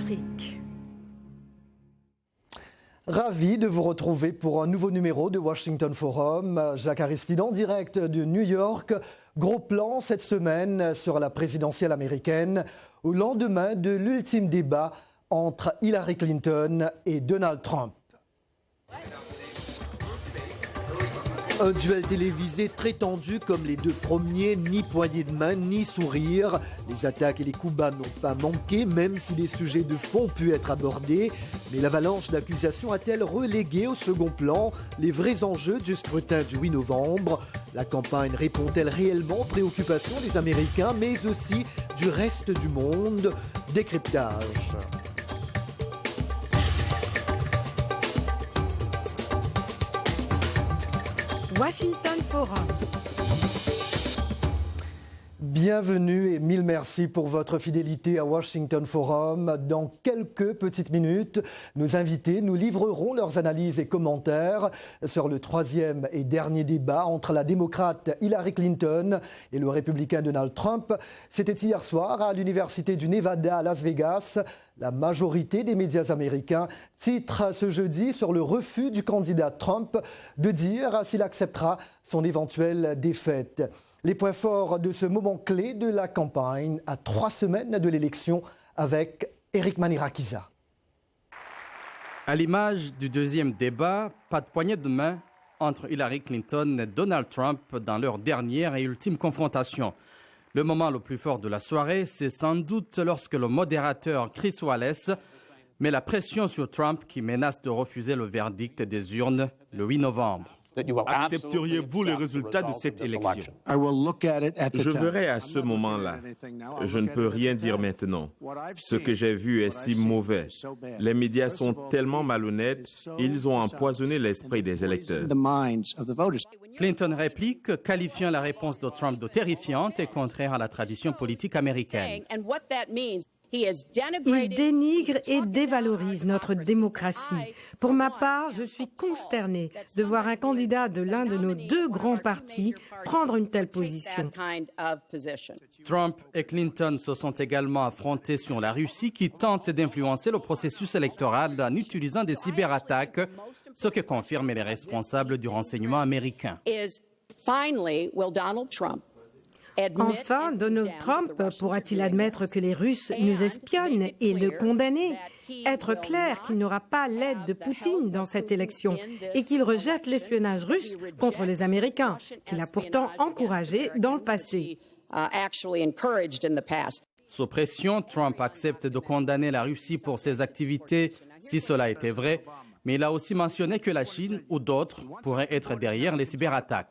Afrique. Ravi de vous retrouver pour un nouveau numéro de Washington Forum. Jacques Aristide en direct de New York. Gros plan cette semaine sur la présidentielle américaine au lendemain de l'ultime débat entre Hillary Clinton et Donald Trump. Un duel télévisé très tendu comme les deux premiers, ni poignée de main, ni sourire. Les attaques et les coups bas n'ont pas manqué, même si des sujets de fond ont pu être abordés. Mais l'avalanche d'accusations a-t-elle relégué au second plan les vrais enjeux du scrutin du 8 novembre? La campagne répond-elle réellement aux préoccupations des Américains, mais aussi du reste du monde? Décryptage. Washington Forum. Bienvenue et mille merci pour votre fidélité à Washington Forum. Dans quelques petites minutes, nos invités nous livreront leurs analyses et commentaires sur le troisième et dernier débat entre la démocrate Hillary Clinton et le républicain Donald Trump. C'était hier soir à l'Université du Nevada à Las Vegas. La majorité des médias américains titrent ce jeudi sur le refus du candidat Trump de dire s'il acceptera son éventuelle défaite. Les points forts de ce moment clé de la campagne à 3 semaines de l'élection avec Eric Manirakiza. À l'image du deuxième débat, pas de poignée de main entre Hillary Clinton et Donald Trump dans leur dernière et ultime confrontation. Le moment le plus fort de la soirée, c'est sans doute lorsque le modérateur Chris Wallace met la pression sur Trump qui menace de refuser le verdict des urnes le 8 novembre. Accepteriez-vous les résultats de cette élection? Je verrai à ce moment-là. Je ne peux rien dire maintenant. Ce que j'ai vu est si mauvais. Les médias sont tellement malhonnêtes, ils ont empoisonné l'esprit des électeurs. Clinton réplique, qualifiant la réponse de Trump de terrifiante et contraire à la tradition politique américaine. Il dénigre et dévalorise notre démocratie. Pour ma part, je suis consternée de voir un candidat de l'un de nos deux grands partis prendre une telle position. Trump et Clinton se sont également affrontés sur la Russie qui tente d'influencer le processus électoral en utilisant des cyberattaques, ce que confirment les responsables du renseignement américain. Enfin, Donald Trump pourra-t-il admettre que les Russes nous espionnent et le condamner? Être clair qu'il n'aura pas l'aide de Poutine dans cette élection et qu'il rejette l'espionnage russe contre les Américains, qu'il a pourtant encouragé dans le passé. Sous pression, Trump accepte de condamner la Russie pour ses activités, si cela était vrai, mais il a aussi mentionné que la Chine ou d'autres pourraient être derrière les cyberattaques.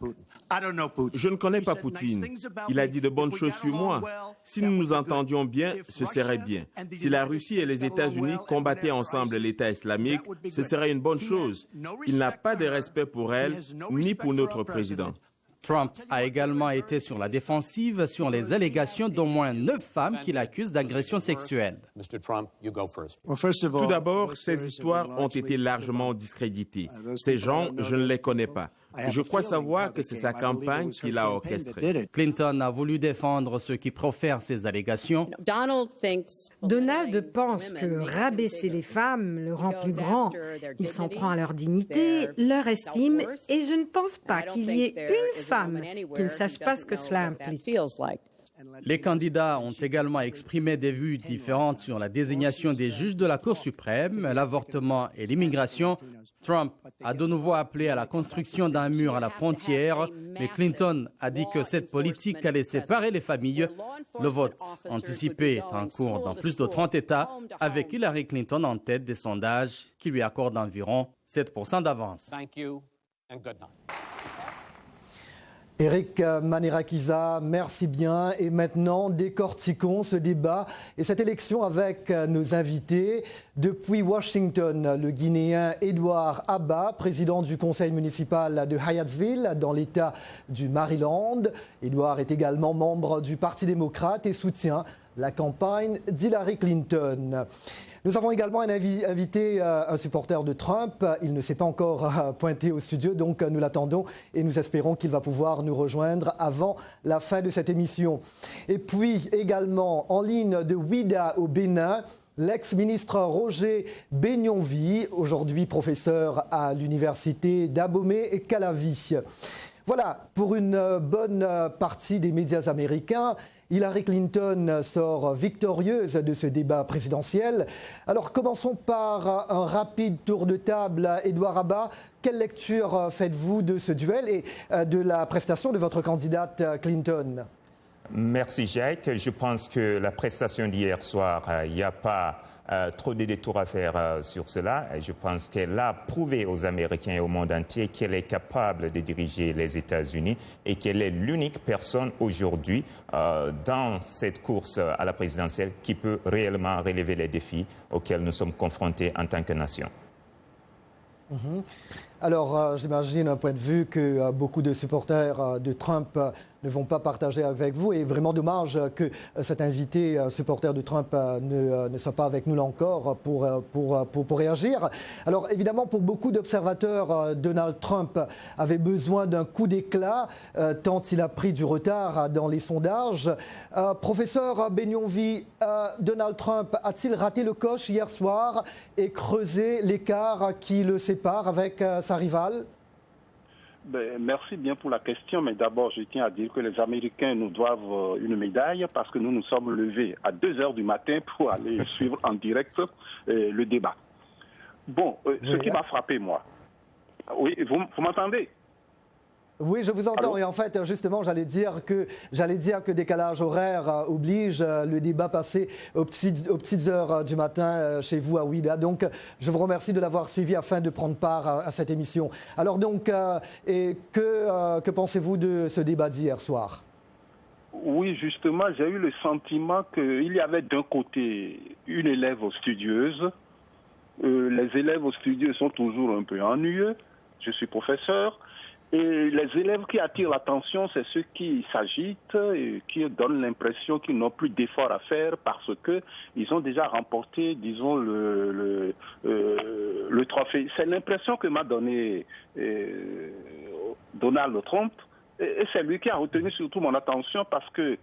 Je ne connais pas Poutine. Il a dit de bonnes choses sur moi. Si nous nous entendions bien, ce serait bien. Si la Russie et les États-Unis combattaient ensemble l'État islamique, ce serait une bonne chose. Il n'a pas de respect pour elle, ni pour notre président. Trump a également été sur la défensive sur les allégations d'au moins 9 femmes qu'il accuse d'agression sexuelle. Tout d'abord, ces histoires ont été largement discréditées. Ces gens, je ne les connais pas. Je crois savoir que c'est sa campagne qui l'a orchestrée. Clinton a voulu défendre ceux qui profèrent ces allégations. Donald pense que rabaisser les femmes le rend plus grand. Il s'en prend à leur dignité, leur estime, et je ne pense pas qu'il y ait une femme qui ne sache pas ce que cela implique. Les candidats ont également exprimé des vues différentes sur la désignation des juges de la Cour suprême, l'avortement et l'immigration. Trump a de nouveau appelé à la construction d'un mur à la frontière, mais Clinton a dit que cette politique allait séparer les familles. Le vote anticipé est en cours dans plus de 30 États, avec Hillary Clinton en tête des sondages qui lui accordent environ 7% d'avance. Eric Manirakiza, merci bien. Et maintenant, décortiquons ce débat et cette élection avec nos invités. Depuis Washington, le Guinéen Edouard Abba, président du conseil municipal de Hyattsville, dans l'État du Maryland. Edouard est également membre du Parti démocrate et soutient la campagne d'Hillary Clinton. Nous avons également invité un supporter de Trump. Il ne s'est pas encore pointé au studio, donc nous l'attendons et nous espérons qu'il va pouvoir nous rejoindre avant la fin de cette émission. Et puis également en ligne de Ouidah au Bénin, L'ex-ministre Roger Benyonvi, aujourd'hui professeur à l'université d'Abomey et Calavi. Voilà, pour une bonne partie des médias américains, Hillary Clinton sort victorieuse de ce débat présidentiel. Alors commençons par un rapide tour de table. Édouard Abba, quelle lecture faites-vous de ce duel et de la prestation de votre candidate Clinton ? Merci Jacques. Je pense que la prestation d'hier soir, il n'y a pas trop de détours à faire sur cela. Je pense qu'elle a prouvé aux Américains et au monde entier qu'elle est capable de diriger les États-Unis et qu'elle est l'unique personne aujourd'hui dans cette course à la présidentielle qui peut réellement relever les défis auxquels nous sommes confrontés en tant que nation. Alors, j'imagine un point de vue que beaucoup de supporters de Trump ne vont pas partager avec vous. Et vraiment dommage que cet invité supporter de Trump ne soit pas avec nous là encore pour réagir. Alors, évidemment, pour beaucoup d'observateurs, Donald Trump avait besoin d'un coup d'éclat tant il a pris du retard dans les sondages. Professeur Benyonvi, Donald Trump a-t-il raté le coche hier soir et creusé l'écart qui le sépare avec sa rivale? Merci bien pour la question, mais d'abord, je tiens à dire que les Américains nous doivent une médaille parce que nous nous sommes levés à 2 heures du matin pour aller suivre en direct le débat. Bon, ce qui m'a frappé, moi... Oui, vous m'entendez? Oui, je vous entends. Allô? Et en fait, justement, j'allais dire que décalage horaire oblige le débat passé aux petites heures du matin chez vous à Ouidah. Donc, je vous remercie de l'avoir suivi afin de prendre part à cette émission. Alors donc, que pensez-vous de ce débat d'hier soir? Oui, justement, j'ai eu le sentiment qu'il y avait d'un côté une élève studieuse. Les élèves studieux sont toujours un peu ennuyeux. Je suis professeur. Et les élèves qui attirent l'attention, c'est ceux qui s'agitent et qui donnent l'impression qu'ils n'ont plus d'efforts à faire parce qu'ils ont déjà remporté, disons, le trophée. C'est l'impression que m'a donné Donald Trump. Et c'est lui qui a retenu surtout mon attention parce que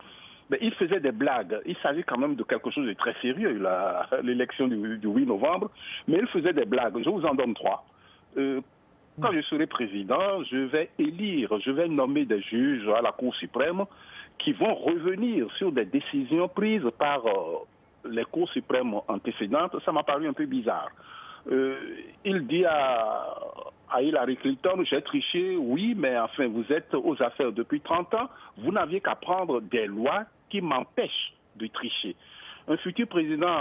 il faisait des blagues. Il s'agit quand même de quelque chose de très sérieux, l'élection du 8 novembre. Mais il faisait des blagues. Je vous en donne 3. Quand je serai président, je vais nommer des juges à la Cour suprême qui vont revenir sur des décisions prises par les Cours suprêmes antécédentes. Ça m'a paru un peu bizarre. Il dit à Hillary Clinton, j'ai triché, oui, mais enfin, vous êtes aux affaires depuis 30 ans, vous n'aviez qu'à prendre des lois qui m'empêchent de tricher. Un futur président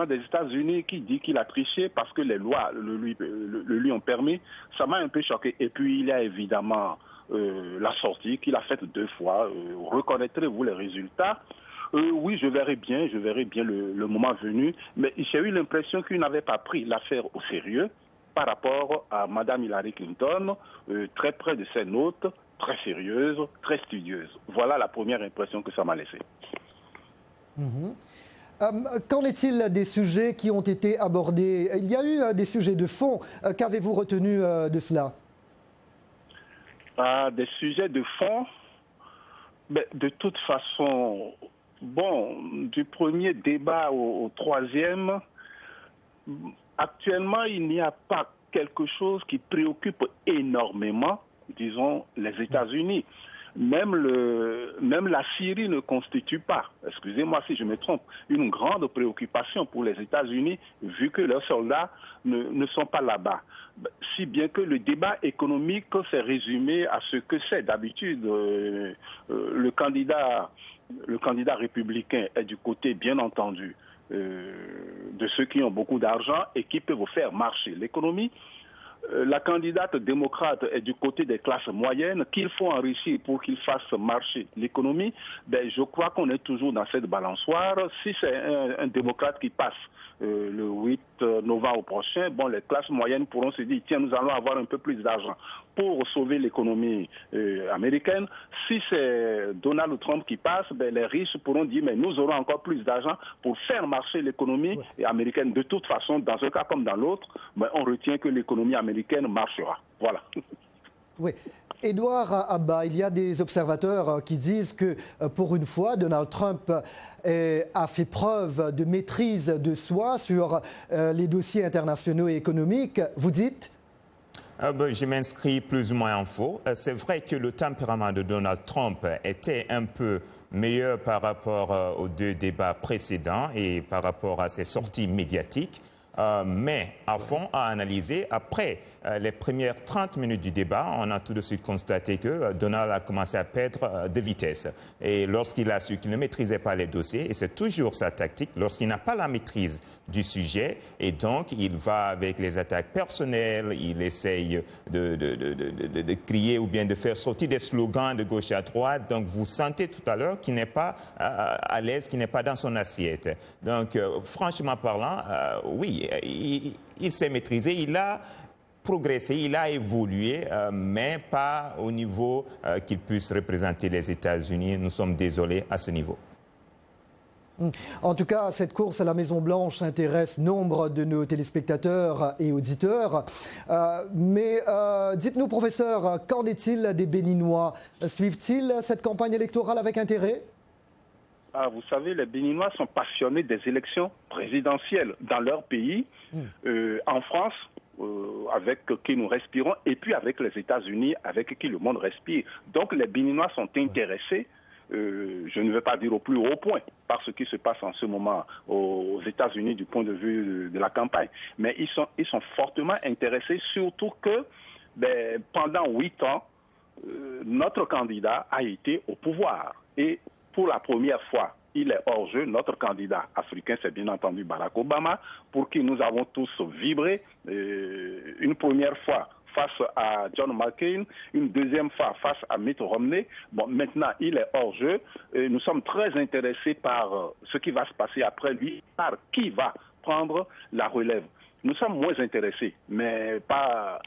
des États-Unis qui dit qu'il a triché parce que les lois le lui ont permis, ça m'a un peu choqué. Et puis il y a évidemment la sortie qu'il a faite 2 fois. Reconnaîtrez-vous les résultats? Oui, je verrai bien le moment venu. Mais j'ai eu l'impression qu'il n'avait pas pris l'affaire au sérieux par rapport à Mme Hillary Clinton, très près de ses notes, très sérieuse, très studieuse. Voilà la première impression que ça m'a laissé. Qu'en est-il des sujets qui ont été abordés? Il y a eu des sujets de fond. Qu'avez-vous retenu de cela? Des sujets de fond? De toute façon, du premier débat au troisième, actuellement, il n'y a pas quelque chose qui préoccupe énormément, disons, les États-Unis. Même la Syrie ne constitue pas, excusez-moi si je me trompe, une grande préoccupation pour les États-Unis, vu que leurs soldats ne sont pas là-bas. Si bien que le débat économique s'est résumé à ce que c'est d'habitude. Le candidat républicain est du côté, bien entendu, de ceux qui ont beaucoup d'argent et qui peuvent faire marcher l'économie. La candidate démocrate est du côté des classes moyennes qu'il faut enrichir pour qu'ils fassent marcher l'économie. Je crois qu'on est toujours dans cette balançoire. Si c'est un démocrate qui passe le 8 novembre prochain, les classes moyennes pourront se dire, tiens, nous allons avoir un peu plus d'argent pour sauver l'économie américaine. Si c'est Donald Trump qui passe, les riches pourront dire, mais nous aurons encore plus d'argent pour faire marcher l'économie américaine. De toute façon, dans un cas comme dans l'autre, on retient que l'économie américaine marchera. Voilà. Oui. Édouard Abba, il y a des observateurs qui disent que pour une fois, Donald Trump a fait preuve de maîtrise de soi sur les dossiers internationaux et économiques. Vous dites ? Je m'inscris plus ou moins en faux. C'est vrai que le tempérament de Donald Trump était un peu meilleur par rapport aux deux débats précédents et par rapport à ses sorties médiatiques. Mais à fond, à analyser, après les premières 30 minutes du débat, on a tout de suite constaté que Donald a commencé à perdre de vitesse. Et lorsqu'il a su qu'il ne maîtrisait pas les dossiers, et c'est toujours sa tactique, lorsqu'il n'a pas la maîtrise du sujet, et donc il va avec les attaques personnelles, il essaye de crier ou bien de faire sortir des slogans de gauche à droite. Donc vous sentez tout à l'heure qu'il n'est pas à l'aise, qu'il n'est pas dans son assiette. Donc franchement parlant, oui, il s'est maîtrisé, il a progressé, il a évolué, mais pas au niveau qu'il puisse représenter les États-Unis. Nous sommes désolés à ce niveau. En tout cas, cette course à la Maison-Blanche intéresse nombre de nos téléspectateurs et auditeurs. Mais dites-nous, professeur, qu'en est-il des Béninois? Suivent-ils cette campagne électorale avec intérêt? Vous savez, les Béninois sont passionnés des élections présidentielles dans leur pays, en France, avec qui nous respirons, et puis avec les États-Unis, avec qui le monde respire. Donc les Béninois sont intéressés, je ne vais pas dire au plus haut point, par ce qui se passe en ce moment aux États-Unis du point de vue de la campagne. Mais ils sont fortement intéressés, surtout que pendant 8 ans, notre candidat a été au pouvoir. Et pour la première fois, il est hors jeu. Notre candidat africain, c'est bien entendu Barack Obama, pour qui nous avons tous vibré une première fois face à John McCain, une deuxième fois face à Mitt Romney. Bon, maintenant, il est hors jeu. Nous sommes très intéressés par ce qui va se passer après lui, par qui va prendre la relève. Nous sommes moins intéressés, mais pas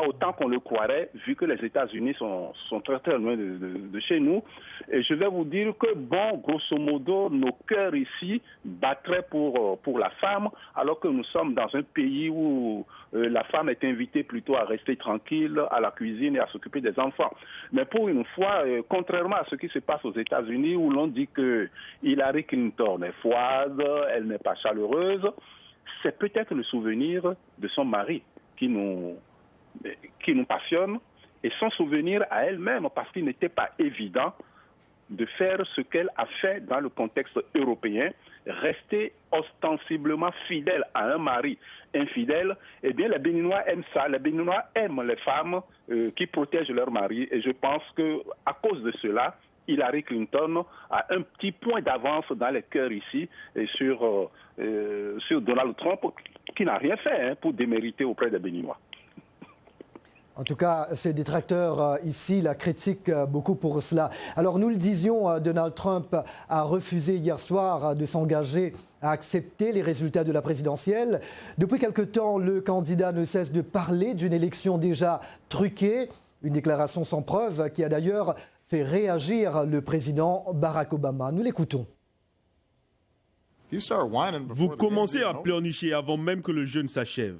autant qu'on le croirait, vu que les États-Unis sont très très loin de chez nous. Et je vais vous dire que, grosso modo, nos cœurs ici battraient pour la femme, alors que nous sommes dans un pays où la femme est invitée plutôt à rester tranquille, à la cuisine et à s'occuper des enfants. Mais pour une fois, contrairement à ce qui se passe aux États-Unis, où l'on dit que Hillary Clinton est froide, elle n'est pas chaleureuse, c'est peut-être le souvenir de son mari qui nous passionne, et son souvenir à elle-même, parce qu'il n'était pas évident de faire ce qu'elle a fait dans le contexte européen, rester ostensiblement fidèle à un mari infidèle. Eh bien, les Béninois aiment ça. Les Béninois aiment les femmes qui protègent leur mari, et je pense qu'à cause de cela, Hillary Clinton a un petit point d'avance dans les cœurs ici et sur Donald Trump, qui n'a rien fait pour démériter auprès des Béninois. En tout cas, ses détracteurs ici la critiquent beaucoup pour cela. Alors nous le disions, Donald Trump a refusé hier soir de s'engager à accepter les résultats de la présidentielle. Depuis quelque temps, le candidat ne cesse de parler d'une élection déjà truquée, une déclaration sans preuve qui a d'ailleurs fait réagir le président Barack Obama. Nous l'écoutons. Vous commencez à pleurnicher avant même que le jeu ne s'achève.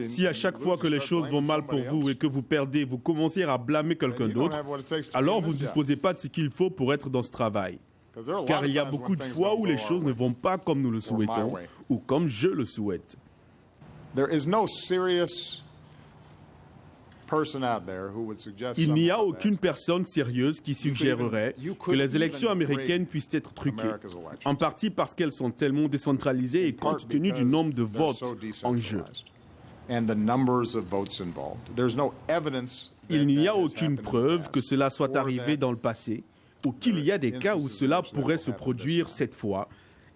Si à chaque fois que les choses vont mal pour vous et que vous perdez, vous commencez à blâmer quelqu'un d'autre, alors vous ne disposez pas de ce qu'il faut pour être dans ce travail. Car il y a beaucoup de fois où les choses ne vont pas comme nous le souhaitons ou comme je le souhaite. Il n'y a aucune personne sérieuse qui suggérerait que les élections américaines puissent être truquées, en partie parce qu'elles sont tellement décentralisées et compte tenu du nombre de votes en jeu. Il n'y a aucune preuve que cela soit arrivé dans le passé ou qu'il y a des cas où cela pourrait se produire cette fois.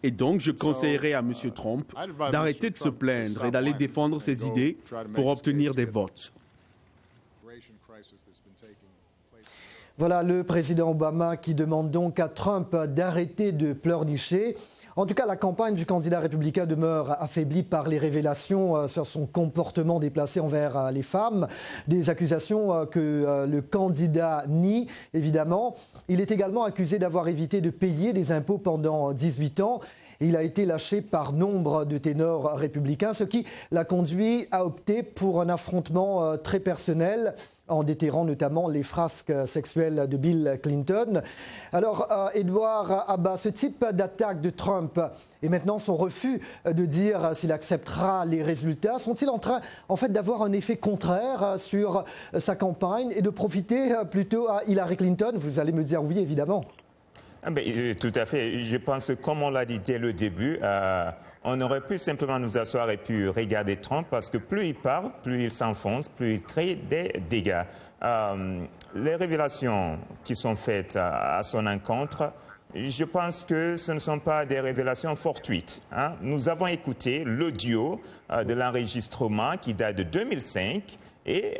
Et donc, je conseillerais à M. Trump d'arrêter de se plaindre et d'aller défendre ses idées pour obtenir des votes. Voilà le président Obama qui demande donc à Trump d'arrêter de pleurnicher. En tout cas, la campagne du candidat républicain demeure affaiblie par les révélations sur son comportement déplacé envers les femmes, des accusations que le candidat nie, évidemment. Il est également accusé d'avoir évité de payer des impôts pendant 18 ans. Il a été lâché par nombre de ténors républicains, ce qui l'a conduit à opter pour un affrontement très personnel, en déterrant notamment les frasques sexuelles de Bill Clinton. Alors, Edouard Abba, ce type d'attaque de Trump et maintenant son refus de dire s'il acceptera les résultats, sont-ils en train, en fait, d'avoir un effet contraire sur sa campagne et de profiter plutôt à Hillary Clinton? Vous allez me dire oui, évidemment. Tout à fait. Je pense que, comme on l'a dit dès le début, on aurait pu simplement nous asseoir et puis regarder Trump, parce que plus il parle, plus il s'enfonce, plus il crée des dégâts. Les révélations qui sont faites à son encontre, je pense que ce ne sont pas des révélations fortuites. Nous avons écouté l'audio de l'enregistrement qui date de 2005. Et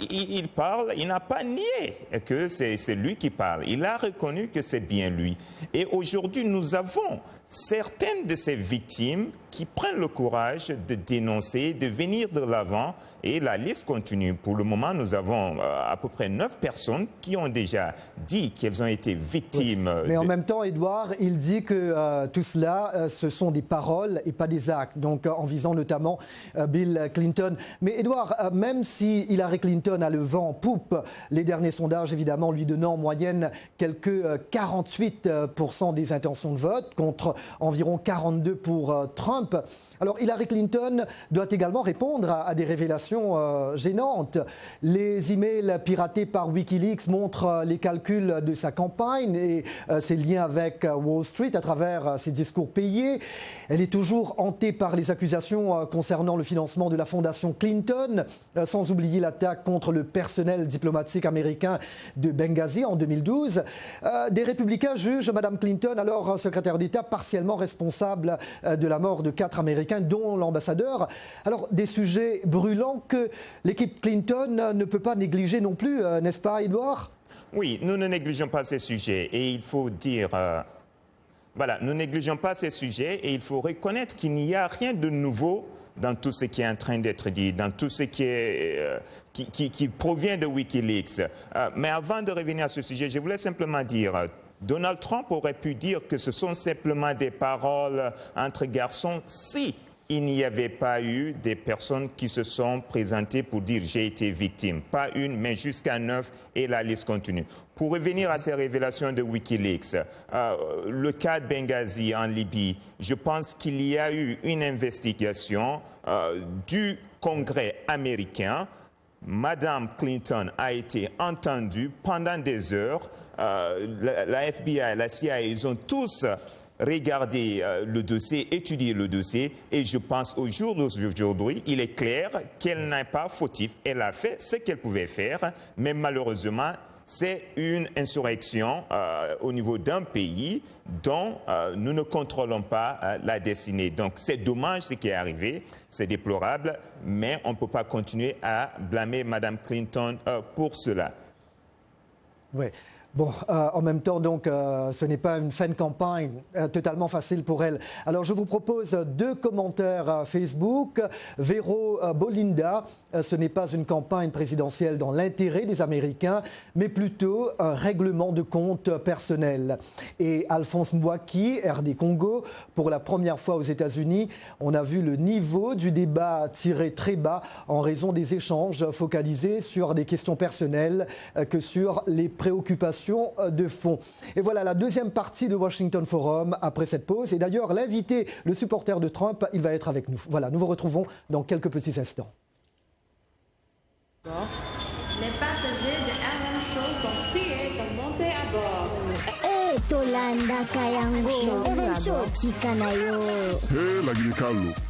il parle, il n'a pas nié que c'est lui qui parle. Il a reconnu que c'est bien lui. Et aujourd'hui, nous avons certaines de ces victimes qui prennent le courage de dénoncer, de venir de l'avant, et la liste continue. Pour le moment, nous avons à peu près 9 personnes qui ont déjà dit qu'elles ont été victimes. Oui. Mais en même temps, Edouard, il dit que tout cela, ce sont des paroles et pas des actes, donc en visant notamment Bill Clinton. Mais Edouard, même si Hillary Clinton a le vent en poupe, les derniers sondages, évidemment, lui donnant en moyenne quelques 48% des intentions de vote, contre environ 42% pour Trump. Alors Hillary Clinton doit également répondre à des révélations gênantes. Les emails piratés par Wikileaks montrent les calculs de sa campagne et ses liens avec Wall Street à travers ses discours payés. Elle est toujours hantée par les accusations concernant le financement de la fondation Clinton, sans oublier l'attaque contre le personnel diplomatique américain de Benghazi en 2012. Des républicains jugent Mme Clinton, alors secrétaire d'État, partiellement responsable de la mort de 4 Américains, dont l'ambassadeur. Alors, des sujets brûlants que l'équipe Clinton ne peut pas négliger non plus, n'est-ce pas, Edouard? Oui, nous ne négligeons pas ces sujets. Et il faut dire... Voilà, nous ne négligeons pas ces sujets et il faut reconnaître qu'il n'y a rien de nouveau dans tout ce qui est en train d'être dit, dans tout ce qui provient de Wikileaks. Mais avant de revenir à ce sujet, je voulais simplement dire... Donald Trump aurait pu dire que ce sont simplement des paroles entre garçons si il n'y avait pas eu des personnes qui se sont présentées pour dire « j'ai été victime ». Pas une, mais jusqu'à 9 et la liste continue. Pour revenir à ces révélations de Wikileaks, le cas de Benghazi en Libye, je pense qu'il y a eu une investigation du Congrès américain. Madame Clinton a été entendue pendant des heures. La FBI, la CIA, ils ont tous regardé le dossier, étudié le dossier, et je pense au jour d'aujourd'hui, il est clair qu'elle n'est pas fautive. Elle a fait ce qu'elle pouvait faire, mais malheureusement, c'est une insurrection au niveau d'un pays dont nous ne contrôlons pas la destinée. Donc c'est dommage ce qui est arrivé, c'est déplorable, mais on ne peut pas continuer à blâmer Mme Clinton pour cela. Oui. Bon, en même temps, donc, ce n'est pas une fin de campagne totalement facile pour elle. Alors, je vous propose 2 commentaires Facebook. Vero Bolinda, ce n'est pas une campagne présidentielle dans l'intérêt des Américains, mais plutôt un règlement de compte personnel. Et Alphonse Mwaki, RD Congo, pour la première fois aux États-Unis, on a vu le niveau du débat tiré très bas en raison des échanges focalisés sur des questions personnelles que sur les préoccupations de fond. Et voilà la deuxième partie de Washington Forum après cette pause. Et d'ailleurs, l'invité, le supporter de Trump, il va être avec nous. Voilà, nous vous retrouvons dans quelques petits instants. Les passagers de RM Show sont priés de monter à bord.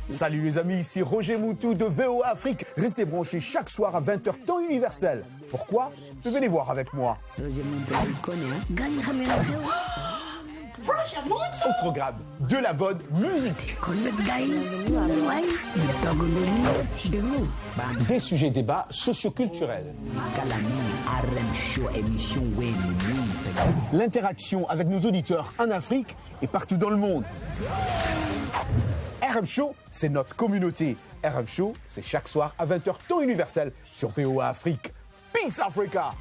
Salut les amis, ici Roger Moutou de VOA Afrique. Restez branchés chaque soir à 20h temps universel. Pourquoi? Venez voir avec moi. Au programme de la bonne musique. Des sujets débats socioculturels. L'interaction avec nos auditeurs en Afrique et partout dans le monde. RM Show, c'est notre communauté. RM Show, c'est chaque soir à 20h temps universel sur VOA Afrique. Peace Africa!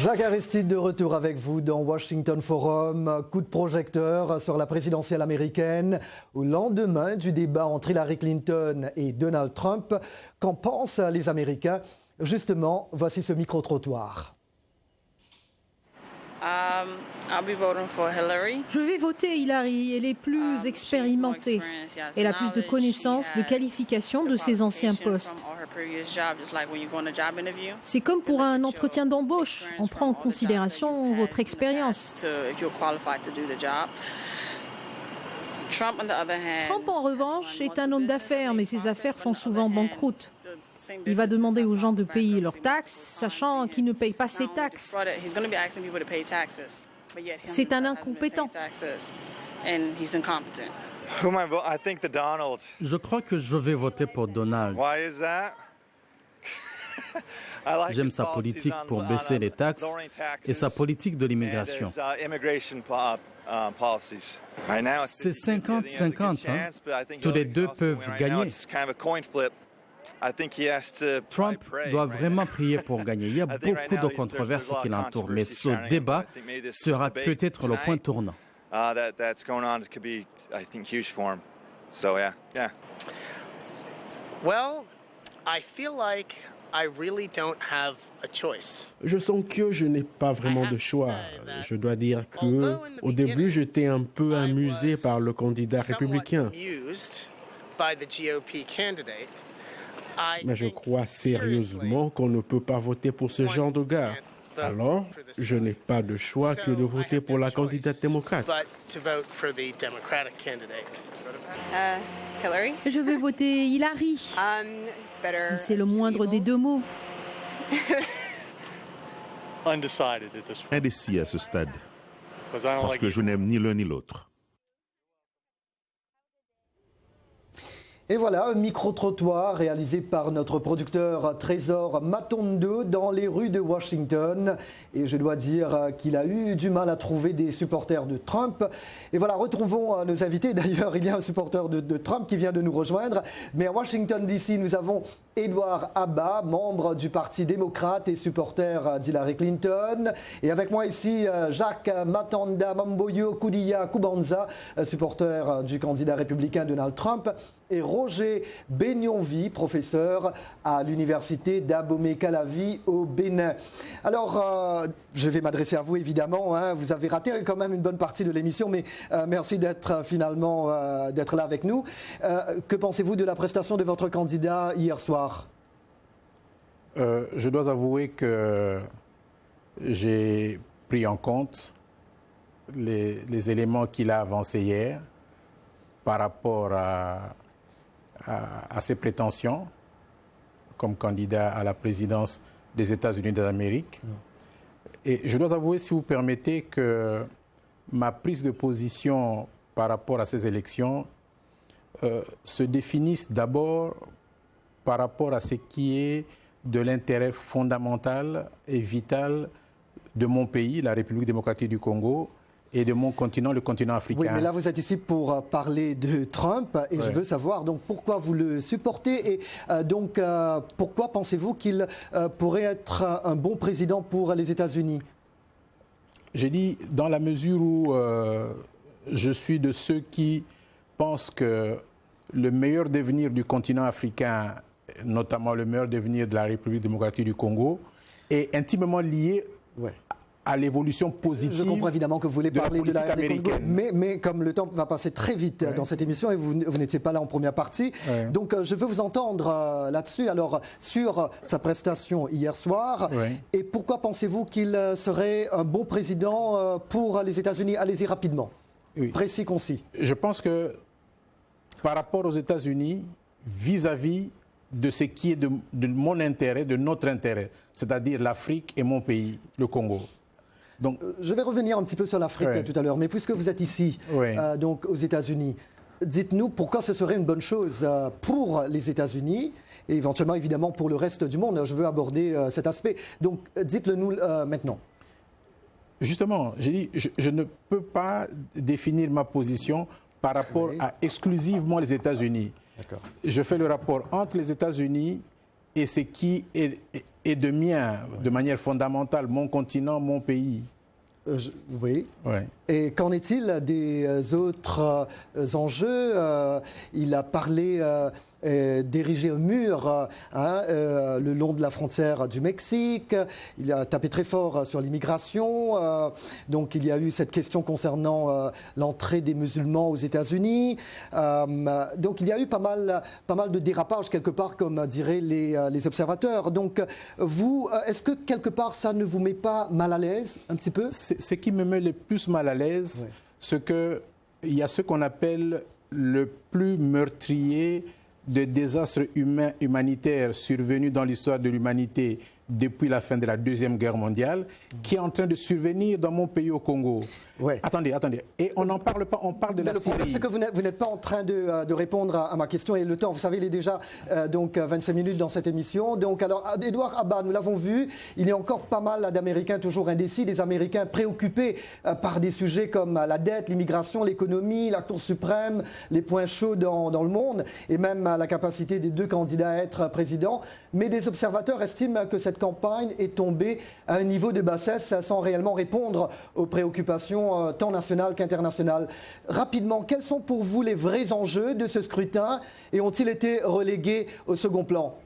Jacques Aristide de retour avec vous dans Washington Forum. Coup de projecteur sur la présidentielle américaine au lendemain du débat entre Hillary Clinton et Donald Trump. Qu'en pensent les Américains? Justement, voici ce micro-trottoir. Je vais voter Hillary. Elle est plus expérimentée. Elle a plus de connaissances, de qualifications de ses anciens postes. C'est comme pour un entretien d'embauche. On prend en considération votre expérience. Trump, en revanche, est un homme d'affaires, mais ses affaires font souvent banqueroute. Il va demander aux gens de payer leurs taxes, sachant qu'ils ne payent pas ces taxes. C'est un incompétent. Je crois que je vais voter pour Donald. J'aime sa politique pour baisser les taxes et sa politique de l'immigration. C'est 50-50. Tous les deux peuvent gagner. Trump doit vraiment prier pour gagner. Il y a beaucoup de controverses qui l'entourent, mais ce débat sera peut-être le point tournant. Je sens que je n'ai pas vraiment de choix. Je dois dire que, au début, j'étais un peu amusé par le candidat républicain. Mais je crois sérieusement qu'on ne peut pas voter pour ce genre de gars. Alors, je n'ai pas de choix que de voter pour la candidate démocrate. Je vais voter Hillary. C'est le moindre des deux mots. Indécis à ce stade, parce que je n'aime ni l'un ni l'autre. Et voilà, un micro-trottoir réalisé par notre producteur Trésor Matondo dans les rues de Washington. Et je dois dire qu'il a eu du mal à trouver des supporters de Trump. Et voilà, retrouvons nos invités. D'ailleurs, il y a un supporter de Trump qui vient de nous rejoindre. Mais à Washington, D.C., nous avons Edouard Abba, membre du Parti démocrate et supporter d'Hillary Clinton. Et avec moi ici, Jacques Matanda Mamboyo Koudia Koubanza, supporter du candidat républicain Donald Trump. Et Roger Benyonvi, professeur à l'université d'Abomey-Calavi au Bénin. Alors, je vais m'adresser à vous évidemment. Vous avez raté quand même une bonne partie de l'émission, mais merci d'être finalement d'être là avec nous. Que pensez-vous de la prestation de votre candidat hier soir? Je dois avouer que j'ai pris en compte les éléments qu'il a avancés hier par rapport à ses prétentions comme candidat à la présidence des États-Unis d'Amérique. Et je dois avouer, si vous permettez, que ma prise de position par rapport à ces élections se définisse d'abord par rapport à ce qui est de l'intérêt fondamental et vital de mon pays, la République démocratique du Congo, et de mon continent, le continent africain. Oui, mais là, vous êtes ici pour parler de Trump et je veux savoir donc pourquoi vous le supportez et donc pourquoi pensez-vous qu'il pourrait être un bon président pour les États-Unis? J'ai dit dans la mesure où je suis de ceux qui pensent que le meilleur devenir du continent africain, notamment le meilleur devenir de la République démocratique du Congo, est intimement lié à l'évolution positive. Je comprends évidemment que vous voulez parler de la RD américaine. Congo, mais comme le temps va passer très vite dans cette émission et vous n'étiez pas là en première partie, donc je veux vous entendre là-dessus. Alors, sur sa prestation hier soir, et pourquoi pensez-vous qu'il serait un bon président pour les États-Unis? Allez-y rapidement. précis, concis. Je pense que par rapport aux États-Unis, vis-à-vis de ce qui est de mon intérêt, de notre intérêt, c'est-à-dire l'Afrique et mon pays, le Congo. Donc, je vais revenir un petit peu sur l'Afrique tout à l'heure, mais puisque vous êtes ici, donc aux États-Unis, dites-nous pourquoi ce serait une bonne chose pour les États-Unis et éventuellement, évidemment, pour le reste du monde. Je veux aborder cet aspect. Donc, dites-le nous maintenant. Justement, j'ai dit, je ne peux pas définir ma position par rapport à exclusivement les États-Unis. Je fais le rapport entre les États-Unis et ce qui est de mien, de manière fondamentale, mon continent, mon pays. Oui. Et qu'en est-il des autres enjeux? Il a parlé d'ériger un mur le long de la frontière du Mexique. Il a tapé très fort sur l'immigration. Donc il y a eu cette question concernant l'entrée des musulmans aux États-Unis. Donc il y a eu pas mal de dérapages quelque part, comme diraient les observateurs. Donc vous, est-ce que quelque part ça ne vous met pas mal à l'aise un petit peu? Ce qui me met le plus mal à l'aise, c'est qu'il y a ce qu'on appelle le plus meurtrier de désastres humanitaires survenus dans l'histoire de l'humanité depuis la fin de la Deuxième Guerre mondiale, qui est en train de survenir dans mon pays au Congo. Attendez. Et on n'en parle pas, on parle de la Syrie. Le problème, c'est que vous n'êtes pas en train de répondre à ma question. Et le temps, vous savez, il est déjà 25 minutes dans cette émission. Donc, alors, Edouard Abba, nous l'avons vu, il y a encore pas mal d'Américains toujours indécis, des Américains préoccupés par des sujets comme la dette, l'immigration, l'économie, la Cour suprême, les points chauds dans le monde, et même la capacité des deux candidats à être présidents. Mais des observateurs estiment que cette campagne est tombée à un niveau de bassesse sans réellement répondre aux préoccupations tant nationales qu'internationales. Rapidement, quels sont pour vous les vrais enjeux de ce scrutin et ont-ils été relégués au second plan?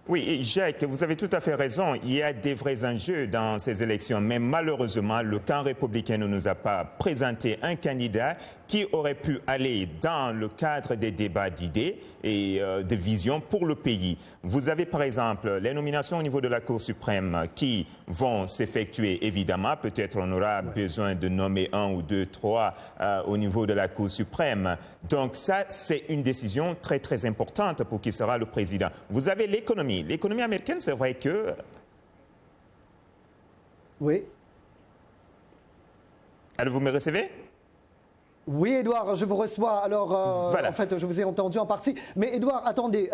Oui, Jacques, vous avez tout à fait raison. Il y a des vrais enjeux dans ces élections, mais malheureusement, le camp républicain ne nous a pas présenté un candidat qui aurait pu aller dans le cadre des débats d'idées et de vision pour le pays. Vous avez par exemple les nominations au niveau de la Cour suprême qui vont s'effectuer évidemment. Peut-être on aura besoin de nommer 1 ou 2, 3 au niveau de la Cour suprême. Donc ça, c'est une décision très très importante pour qui sera le président. Vous avez l'économie. L'économie américaine, c'est vrai que... Oui. Alors vous me recevez ? Oui, Edouard, je vous reçois. Alors, en fait, je vous ai entendu en partie. Mais Edouard, attendez.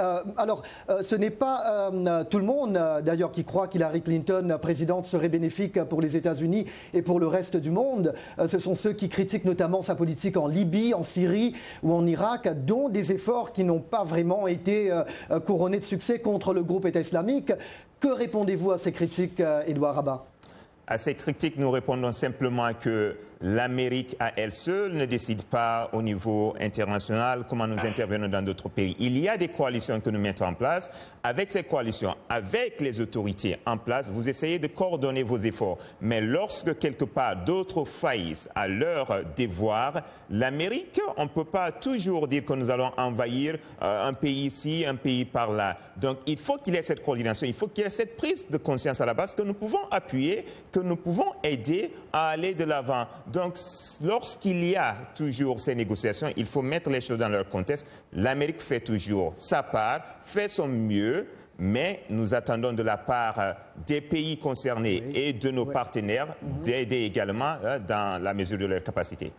Ce n'est pas tout le monde, d'ailleurs, qui croit qu'Hillary Clinton, présidente, serait bénéfique pour les États-Unis et pour le reste du monde. Ce sont ceux qui critiquent notamment sa politique en Libye, en Syrie ou en Irak, dont des efforts qui n'ont pas vraiment été couronnés de succès contre le groupe État islamique. Que répondez-vous à ces critiques, Edouard Abba? À ces critiques, nous répondons simplement que l'Amérique à elle seule ne décide pas au niveau international comment nous intervenons dans d'autres pays. Il y a des coalitions que nous mettons en place. Avec ces coalitions, avec les autorités en place, vous essayez de coordonner vos efforts. Mais lorsque quelque part d'autres faillissent à leur devoir, l'Amérique, on ne peut pas toujours dire que nous allons envahir un pays ici, un pays par là. Donc il faut qu'il y ait cette coordination, il faut qu'il y ait cette prise de conscience à la base que nous pouvons appuyer, que nous pouvons aider à aller de l'avant. Donc, lorsqu'il y a toujours ces négociations, il faut mettre les choses dans leur contexte. L'Amérique fait toujours sa part, fait son mieux, mais nous attendons de la part des pays concernés et de nos partenaires d'aider également dans la mesure de leur capacité.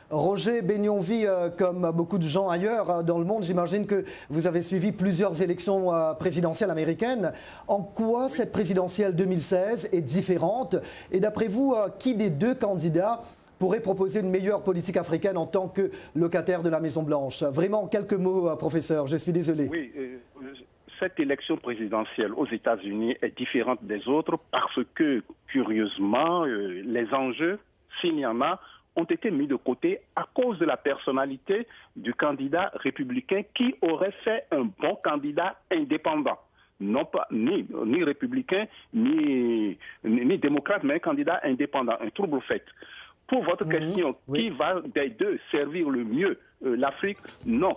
Roger Benionvie, comme beaucoup de gens ailleurs dans le monde, j'imagine que vous avez suivi plusieurs élections présidentielles américaines. En quoi cette présidentielle 2016 est différente? Et d'après vous, qui des deux candidats pourrait proposer une meilleure politique africaine en tant que locataire de la Maison-Blanche? Vraiment, en quelques mots, professeur, je suis désolé. Oui, cette élection présidentielle aux États-Unis est différente des autres parce que, curieusement, les enjeux, s'il y en a, ont été mis de côté à cause de la personnalité du candidat républicain qui aurait fait un bon candidat indépendant. Non pas ni républicain, ni démocrate, mais un candidat indépendant, un trouble fait. pour votre question, qui va des deux servir le mieux l'Afrique? Non.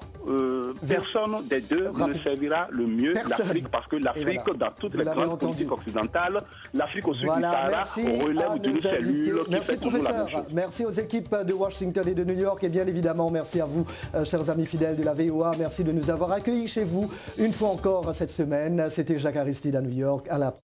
Personne des deux ne servira le mieux l'Afrique, parce que l'Afrique, dans toutes les grandes politiques occidentales, l'Afrique au sud du Sahara relève d'une cellule qui fait toujours la même chose. Merci aux équipes de Washington et de New York, et bien évidemment, merci à vous, chers amis fidèles de la VOA. Merci de nous avoir accueillis chez vous une fois encore cette semaine. C'était Jacques Aristide à New York. À la